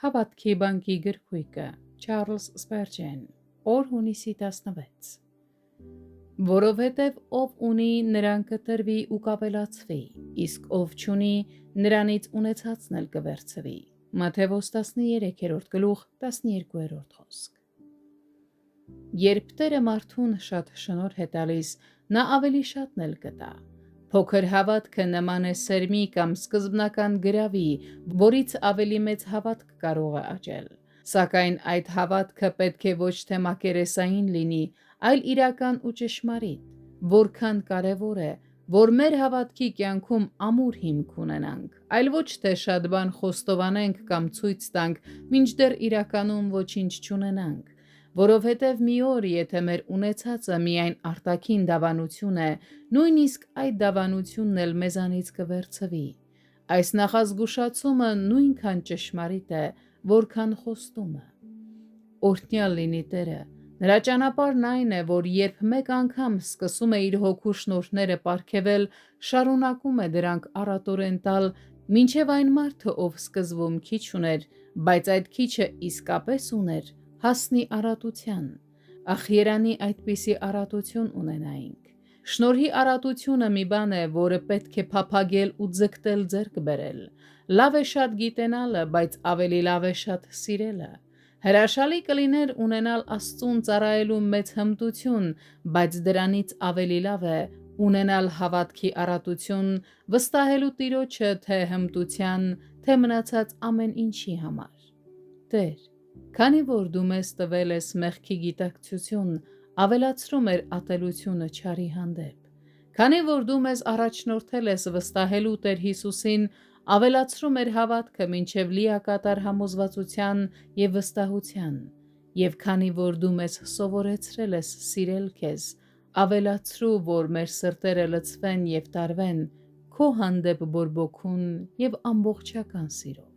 Հավատքի բանկի գրքույկը Չարլզ Սպերջեն օր հունիսի 16 Որովհետև ով ունի նրան կտրվի ու կավելացվի, իսկ ով չունի նրանից ունեցածն էլ կվերցվի։ Մատթեոս 13-րդ գլուխ 12-րդ խոսք։ Երբ Տերը մարդուն շատ շնորհ է տալիս, նա ավելի շատն էլ կտա։ Փոքր հավատքը նման է սերմի կամ սկզբնական գրավի, որից ավելի մեծ հավատք կարող է աճել։ Սակայն այդ հավատքը պետք է ոչ թե մակերեսային լինի, այլ իրական ու ճշմարիտ, որքան կարևոր է, որ մեր հավատքի կյանքում ամուր հիմք ունենանք, այլ ոչ թե շատ բան խոստովանենք կամ ցույց տանք, մինչդեռ իրականում ոչինչ չունենանք։ Որովհետև մի օր, եթե մեր ունեցածը միայն արտաքին դավանություն է, նույնիսկ այդ դավանությունն էլ մեզանից կվերցվի։ Այս նախազգուշացումը նույնքան ճշմարիտ է, որքան խոստումը։ Օրհնյալ լինի Տերը։ Նրա ճանապարհն այն է, որ երբ մեկ անգամ սկսում է իր հոգու շնորհները պարգևել, շարունակում է դրանք առատորեն տալ, մինչև այն մարդը, ով սկզբում քիչ ուներ, բայց այդ քիչը իսկապես ուներ, հասնի առատության։ Ախ, երանի այդպիսի առատություն ունենայինք։ Շնորհի առատությունը մի բան է, որը պետք է փափագել ու ձգտել ձեռք բերել։ Լավ է շատ գիտենալը, բայց ավելի լավ է շատ սիրելը։ Հրաշալի կլիներ ունենալ Աստծուն ծառայելու մեծ հմտություն, բայց դրանից ավելի լավ է ունենալ հավատքի առատություն, վստահելու Տիրոջը թե հմտության, թե մնացած ամեն ինչի համար։ Տեր, քանի որ դու մեզ տվել ես մեղքի գիտակցություն, ավելացրու մեր ատելությունը չարի հանդեպ։ Քանի որ դու մեզ առաջնորդել ես վստահելու Տեր Հիսուսին, ավելացրու մեր հավատքը մինչև լիակատար համոզվածության և վստահության, և քանի որ դու մեզ սովորեցրել ես սիրել քեզ, ավելացրու, որ մեր սրտերը լցվեն և տարվեն քո հանդեպ բորբոքուն և ամբողջական սիրով։